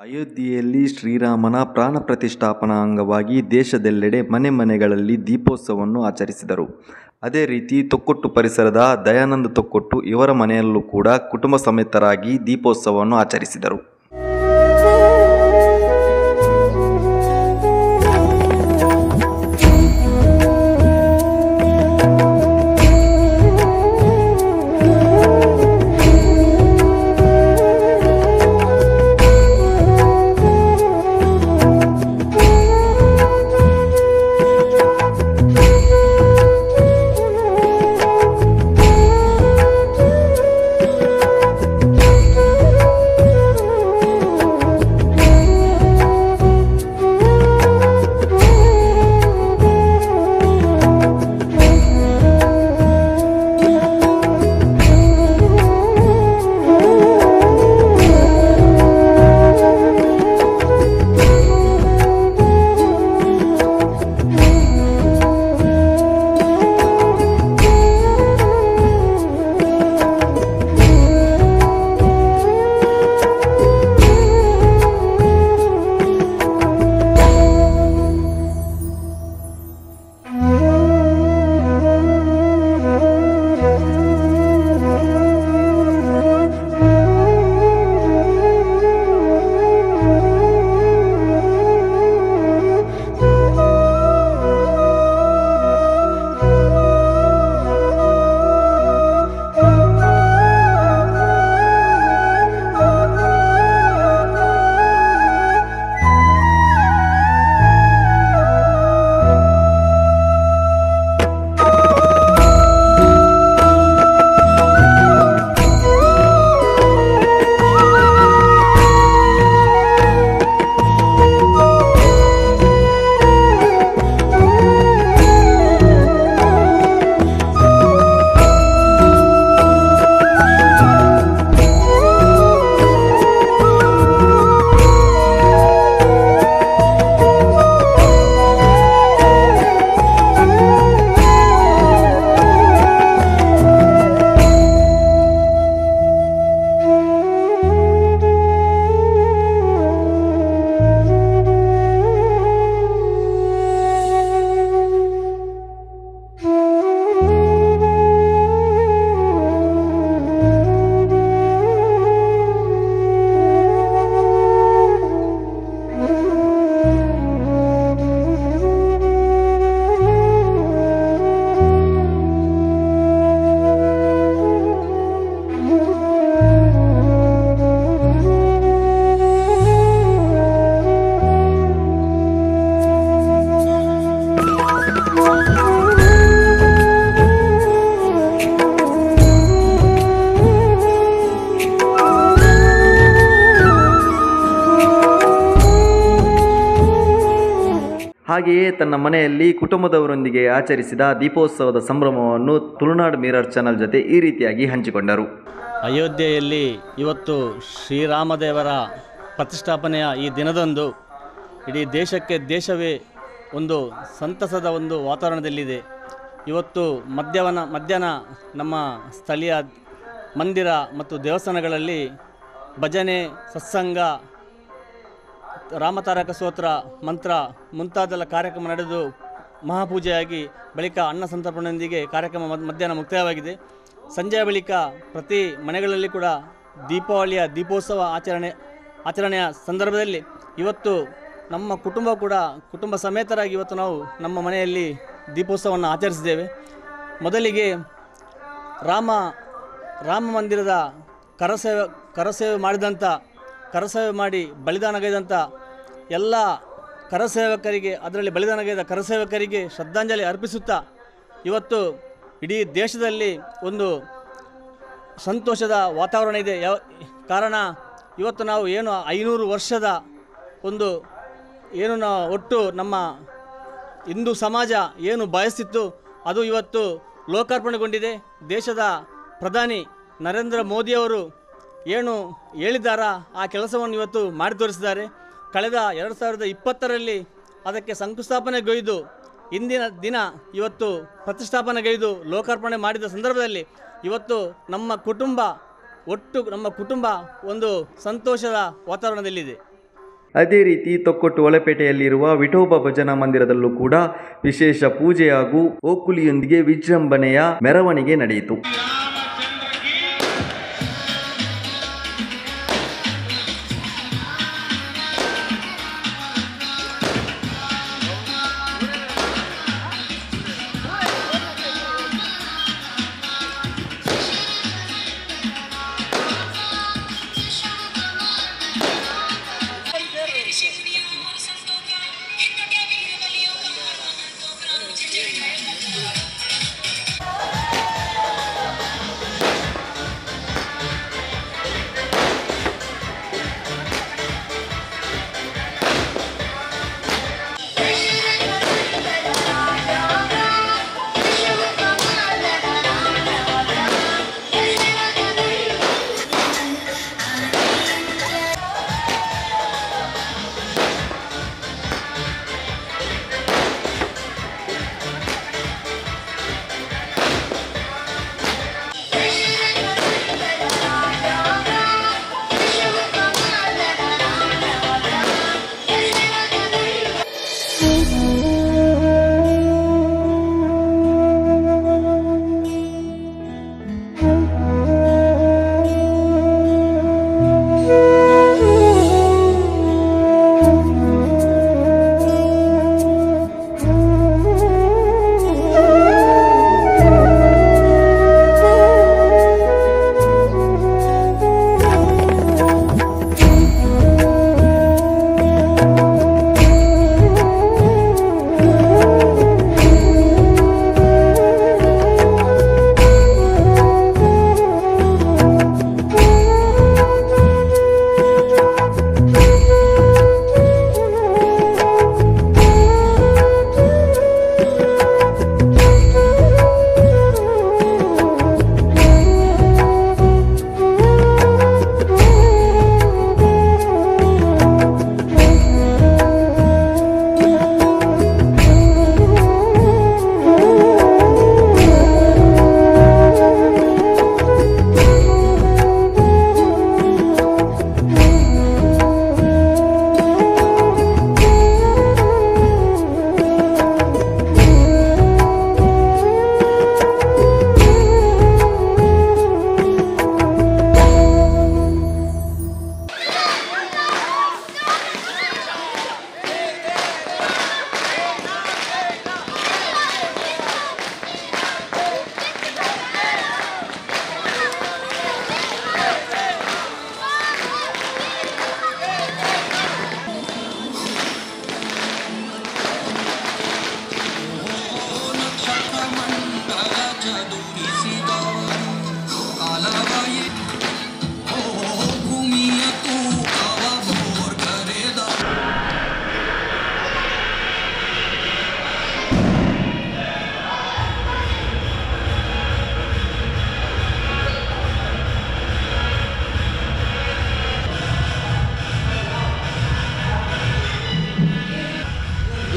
ಅಯೋಧ್ಯೆಯಲ್ಲಿ ಶ್ರೀರಾಮನ ಪ್ರಾಣ ಪ್ರತಿಷ್ಠಾಪನಾ ಅಂಗವಾಗಿ ದೇಶದೆಲ್ಲೆಡೆ ಮನೆ ಮನೆಗಳಲ್ಲಿ ದೀಪೋತ್ಸವವನ್ನು ಆಚರಿಸಿದರು. ಅದೇ ರೀತಿ ತೊಕ್ಕೊಟ್ಟು ಪರಿಸರದ ದಯಾನಂದ ತೊಕ್ಕೊಟ್ಟು ಇವರ ಮನೆಯಲ್ಲೂ ಕೂಡ ಕುಟುಂಬ ಸಮೇತರಾಗಿ ದೀಪೋತ್ಸವವನ್ನು ಆಚರಿಸಿದರು. ಹಾಗೆಯೇ ತನ್ನ ಮನೆಯಲ್ಲಿ ಕುಟುಂಬದವರೊಂದಿಗೆ ಆಚರಿಸಿದ ದೀಪೋತ್ಸವದ ಸಂಭ್ರಮವನ್ನು ತುಳುನಾಡು ಮಿರರ್ ಚಾನಲ್ ಜೊತೆ ಈ ರೀತಿಯಾಗಿ ಹಂಚಿಕೊಂಡರು. ಅಯೋಧ್ಯೆಯಲ್ಲಿ ಇವತ್ತು ಶ್ರೀರಾಮದೇವರ ಪ್ರತಿಷ್ಠಾಪನೆಯ ಈ ದಿನದಂದು ಇಡೀ ದೇಶವೇ ಒಂದು ಸಂತಸದ ಒಂದು ವಾತಾವರಣದಲ್ಲಿದೆ. ಇವತ್ತು ಮಧ್ಯಾಹ್ನ ನಮ್ಮ ಸ್ಥಳೀಯ ಮಂದಿರ ಮತ್ತು ದೇವಸ್ಥಾನಗಳಲ್ಲಿ ಭಜನೆ, ಸತ್ಸಂಗ, ರಾಮತಾರಕ ಸ್ತೋತ್ರ, ಮಂತ್ರ ಮುಂತಾದೆಲ್ಲ ಕಾರ್ಯಕ್ರಮ ನಡೆದು ಮಹಾಪೂಜೆಯಾಗಿ ಬಳಿಕ ಅನ್ನ ಸಂತರ್ಪಣೆಯೊಂದಿಗೆ ಕಾರ್ಯಕ್ರಮ ಮಧ್ಯಾಹ್ನ ಮುಕ್ತಾಯವಾಗಿದೆ. ಸಂಜೆಯ ಬಳಿಕ ಪ್ರತಿ ಮನೆಗಳಲ್ಲಿ ಕೂಡ ದೀಪಾವಳಿಯ ದೀಪೋತ್ಸವ ಆಚರಣೆಯ ಸಂದರ್ಭದಲ್ಲಿ ಇವತ್ತು ನಮ್ಮ ಕುಟುಂಬ ಸಮೇತರಾಗಿ ಇವತ್ತು ನಾವು ನಮ್ಮ ಮನೆಯಲ್ಲಿ ದೀಪೋತ್ಸವವನ್ನು ಆಚರಿಸಿದ್ದೇವೆ. ಮೊದಲಿಗೆ ರಾಮ ಮಂದಿರದ ಕರಸೇವೆ ಮಾಡಿ ಬಲಿದಾನಗೈದಂಥ ಎಲ್ಲ ಕರಸೇವಕರಿಗೆ, ಅದರಲ್ಲಿ ಬಲಿದಾನಗೈದ ಕರಸೇವಕರಿಗೆ ಶ್ರದ್ಧಾಂಜಲಿ ಅರ್ಪಿಸುತ್ತಾ ಇವತ್ತು ಇಡೀ ದೇಶದಲ್ಲಿ ಒಂದು ಸಂತೋಷದ ವಾತಾವರಣ ಇದೆ. ಕಾರಣ ಇವತ್ತು ನಾವು ಏನು 500 ವರ್ಷದ ಒಂದು ಒಟ್ಟು ನಮ್ಮ ಹಿಂದೂ ಸಮಾಜ ಏನು ಬಯಸ್ತಿತ್ತು ಅದು ಇವತ್ತು ಲೋಕಾರ್ಪಣೆಗೊಂಡಿದೆ. ದೇಶದ ಪ್ರಧಾನಿ ನರೇಂದ್ರ ಮೋದಿಯವರು ಏನು ಹೇಳಿದ್ದಾರ ಆ ಕೆಲಸವನ್ನು ಇವತ್ತು ಮಾಡಿ ತೋರಿಸಿದ್ದಾರೆ. ಕಳೆದ 2020ರಲ್ಲಿ ಅದಕ್ಕೆ ಶಂಕುಸ್ಥಾಪನೆಗೈದು ಇಂದಿನ ದಿನ ಇವತ್ತು ಪ್ರತಿಷ್ಠಾಪನೆಗೈದು ಲೋಕಾರ್ಪಣೆ ಮಾಡಿದ ಸಂದರ್ಭದಲ್ಲಿ ಇವತ್ತು ನಮ್ಮ ಕುಟುಂಬ ಒಂದು ಸಂತೋಷದ ವಾತಾವರಣದಲ್ಲಿದೆ. ಅದೇ ರೀತಿ ತೊಕ್ಕೊಟ್ಟು ಹೊಳಪೇಟೆಯಲ್ಲಿರುವ ವಿಠೋಬಾ ಭಜನಾ ಮಂದಿರದಲ್ಲೂ ಕೂಡ ವಿಶೇಷ ಪೂಜೆ ಹಾಗೂ ಓಕುಳಿಯೊಂದಿಗೆ ವಿಜೃಂಭಣೆಯ ಮೆರವಣಿಗೆ ನಡೆಯಿತು.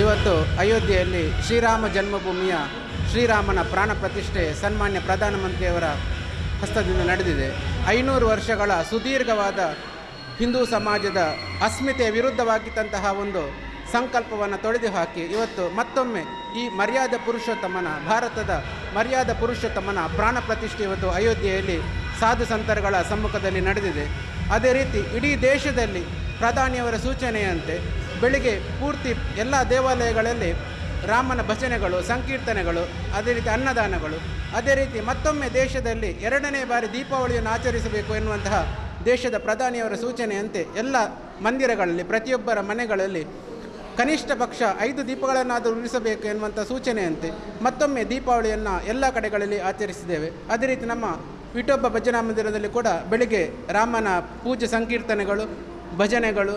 ಇವತ್ತು ಅಯೋಧ್ಯೆಯಲ್ಲಿ ಶ್ರೀರಾಮ ಜನ್ಮಭೂಮಿಯ ಶ್ರೀರಾಮನ ಪ್ರಾಣ ಪ್ರತಿಷ್ಠೆ ಸನ್ಮಾನ್ಯ ಪ್ರಧಾನಮಂತ್ರಿಯವರ ಹಸ್ತದಿಂದ ನಡೆದಿದೆ. 500 ವರ್ಷಗಳ ಸುದೀರ್ಘವಾದ ಹಿಂದೂ ಸಮಾಜದ ಅಸ್ಮಿತೆಯ ವಿರುದ್ಧವಾಗಿದ್ದಂತಹ ಒಂದು ಸಂಕಲ್ಪವನ್ನು ತೊಡೆದು ಹಾಕಿ ಇವತ್ತು ಮತ್ತೊಮ್ಮೆ ಈ ಮರ್ಯಾದ ಪುರುಷೋತ್ತಮನ ಭಾರತದ ಮರ್ಯಾದ ಪುರುಷೋತ್ತಮನ ಪ್ರಾಣ ಪ್ರತಿಷ್ಠೆ ಇವತ್ತು ಅಯೋಧ್ಯೆಯಲ್ಲಿ ಸಾಧು ಸಂತರುಗಳ ಸಮ್ಮುಖದಲ್ಲಿ ನಡೆದಿದೆ. ಅದೇ ರೀತಿ ಇಡೀ ದೇಶದಲ್ಲಿ ಪ್ರಧಾನಿಯವರ ಸೂಚನೆಯಂತೆ ಬೆಳಿಗ್ಗೆ ಪೂರ್ತಿ ಎಲ್ಲ ದೇವಾಲಯಗಳಲ್ಲಿ ರಾಮನ ಭಜನೆಗಳು, ಸಂಕೀರ್ತನೆಗಳು, ಅದೇ ರೀತಿ ಅನ್ನದಾನಗಳು, ಅದೇ ರೀತಿ ಮತ್ತೊಮ್ಮೆ ದೇಶದಲ್ಲಿ 2ನೇ ಬಾರಿ ದೀಪಾವಳಿಯನ್ನು ಆಚರಿಸಬೇಕು ಎನ್ನುವಂತಹ ದೇಶದ ಪ್ರಧಾನಿಯವರ ಸೂಚನೆಯಂತೆ ಎಲ್ಲ ಮಂದಿರಗಳಲ್ಲಿ ಪ್ರತಿಯೊಬ್ಬರ ಮನೆಗಳಲ್ಲಿ ಕನಿಷ್ಠ ಪಕ್ಷ 5 ದೀಪಗಳನ್ನಾದರೂ ಉರಿಸಬೇಕು ಎನ್ನುವಂಥ ಸೂಚನೆಯಂತೆ ಮತ್ತೊಮ್ಮೆ ದೀಪಾವಳಿಯನ್ನು ಎಲ್ಲ ಕಡೆಗಳಲ್ಲಿ ಆಚರಿಸಿದ್ದೇವೆ. ಅದೇ ರೀತಿ ನಮ್ಮ ವಿಠೋಬಾ ಭಜನಾ ಮಂದಿರದಲ್ಲಿ ಕೂಡ ಬೆಳಿಗ್ಗೆ ರಾಮನ ಪೂಜೆ ಸಂಕೀರ್ತನೆಗಳು, ಭಜನೆಗಳು,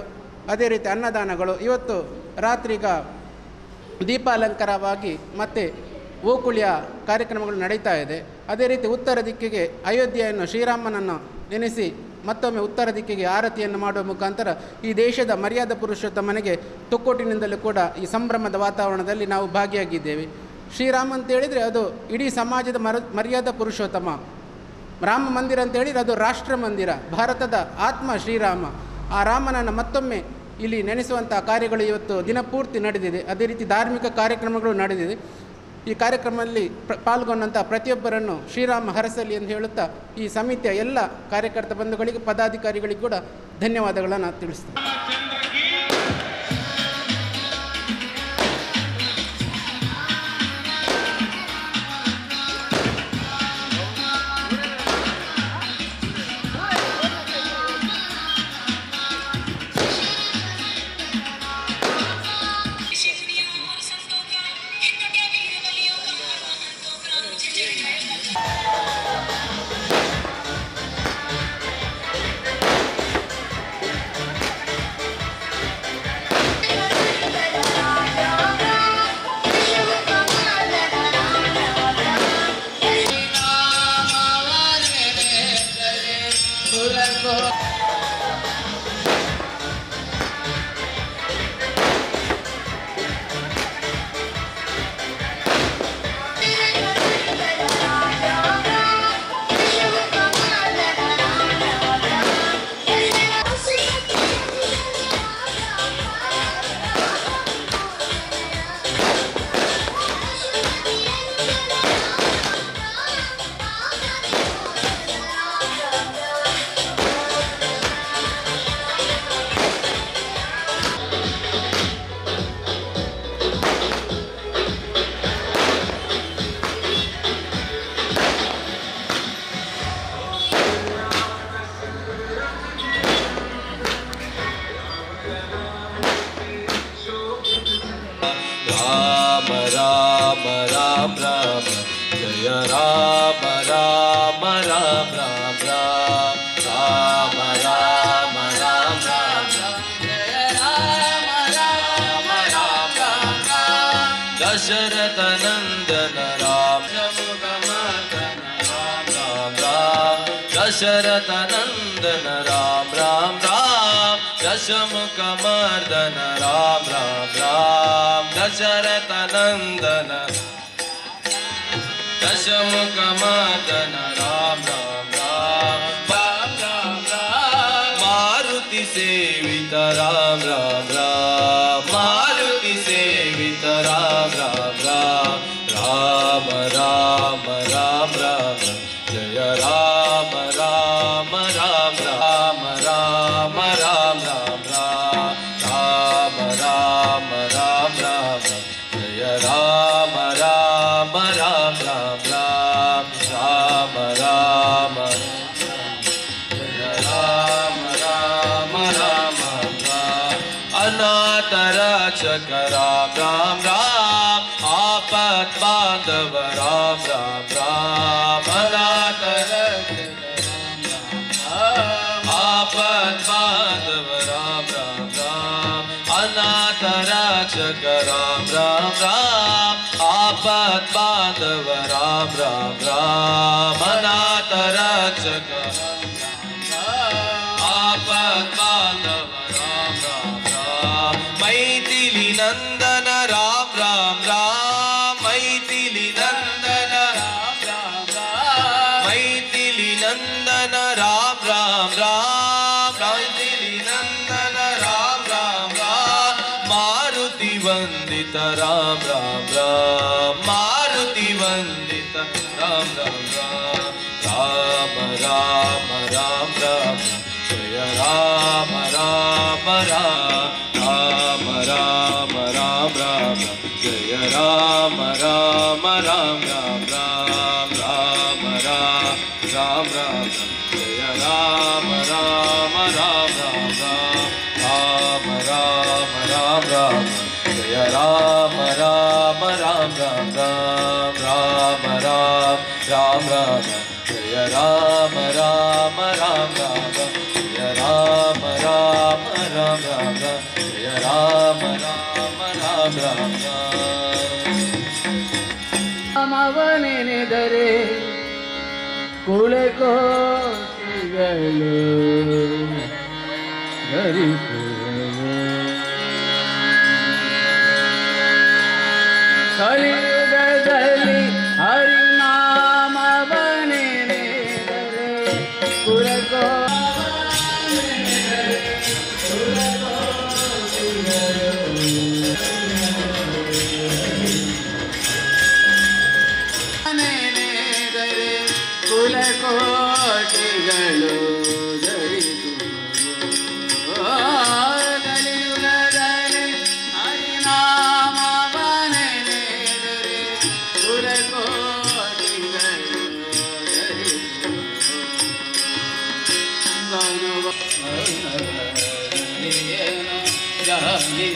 ಅದೇ ರೀತಿ ಅನ್ನದಾನಗಳು, ಇವತ್ತು ರಾತ್ರಿಗ ದೀಪಾಲಂಕಾರವಾಗಿ ಮತ್ತು ಓಕುಳಿಯ ಕಾರ್ಯಕ್ರಮಗಳು ನಡೀತಾ ಇದೆ. ಅದೇ ರೀತಿ ಉತ್ತರ ದಿಕ್ಕಿಗೆ ಅಯೋಧ್ಯೆಯನ್ನು ಶ್ರೀರಾಮನನ್ನು ನೆನೆಸಿ ಮತ್ತೊಮ್ಮೆ ಉತ್ತರ ದಿಕ್ಕಿಗೆ ಆರತಿಯನ್ನು ಮಾಡುವ ಮುಖಾಂತರ ಈ ದೇಶದ ಮರ್ಯಾದ ಪುರುಷೋತ್ತಮನಿಗೆ ತೊಕ್ಕೊಟ್ಟಿನಿಂದಲೂ ಕೂಡ ಈ ಸಂಭ್ರಮದ ವಾತಾವರಣದಲ್ಲಿ ನಾವು ಭಾಗಿಯಾಗಿದ್ದೇವೆ. ಶ್ರೀರಾಮ ಅಂತೇಳಿದರೆ ಅದು ಇಡೀ ಸಮಾಜದ ಮರ್ಯಾದ ಪುರುಷೋತ್ತಮ. ರಾಮ ಮಂದಿರ ಅಂತೇಳಿದರೆ ಅದು ರಾಷ್ಟ್ರ ಮಂದಿರ, ಭಾರತದ ಆತ್ಮ ಶ್ರೀರಾಮ. ಆ ರಾಮನನ್ನು ಮತ್ತೊಮ್ಮೆ ಇಲ್ಲಿ ನೆನೆಸುವಂಥ ಕಾರ್ಯಗಳು ಇವತ್ತು ದಿನಪೂರ್ತಿ ನಡೆದಿದೆ. ಅದೇ ರೀತಿ ಧಾರ್ಮಿಕ ಕಾರ್ಯಕ್ರಮಗಳು ನಡೆದಿದೆ. ಈ ಕಾರ್ಯಕ್ರಮದಲ್ಲಿ ಪಾಲ್ಗೊಂಡಂಥ ಪ್ರತಿಯೊಬ್ಬರನ್ನು ಶ್ರೀರಾಮ ಹರಸಲಿ ಎಂದು ಹೇಳುತ್ತಾ ಈ ಸಮಿತಿಯ ಎಲ್ಲ ಕಾರ್ಯಕರ್ತ ಬಂಧುಗಳಿಗೆ ಪದಾಧಿಕಾರಿಗಳಿಗೆ ಕೂಡ ಧನ್ಯವಾದಗಳನ್ನು ತಿಳಿಸ್ತೇನೆ. दशरथ नंदन राम दशरथ नंदन राम राम राम दशमुख मर्दन राम राम राम दशरथ नंदन दशमुख मर्दन राम राम राम राम राम राम मारुति सेवित राम राम राम मारुति सेवित राम राम राम राम राम राम राम जय राम राम राम राम राम राम राम राम राम राम राम जय राम राम राम राम राम राम राम जय राम राम राम राम अनाथ रक्षक राम राम राम आपत बांधव राम राम राम अनाथ आपत बांधव राम राम राम अनाथ रक्षक राम राम राम आपत बांधव राम राम राम अनाथ रक्षक आपत बांधव राम राम राम मैथिली नंदन राम राम राम मैथिली नंदन राम राम राम मैथिली नंदन राम राम राम मैथिली नंदन राम राम राम मारुति वंदित राम राम राम मारुति वंदित राम राम राम राम राम राम राम जय राम राम राम राम राम राम जय राम राम राम राम राम राम राम राम जय राम राम राम राम राम राम राम राम जय राम राम राम राम राम राम राम राम जय राम राम राम राम जय राम राम राम राम जय राम राम राम राम ಅವನೆನೆದರೆ ಕುಲಕೋಟಿಗಳು ಗರಿಪುರವು ಕಲಿಯುಗದಲ್ಲಿ ಹರಿನಾಮವನೆನೆದರೆ ಕುಲಕೋ Janaki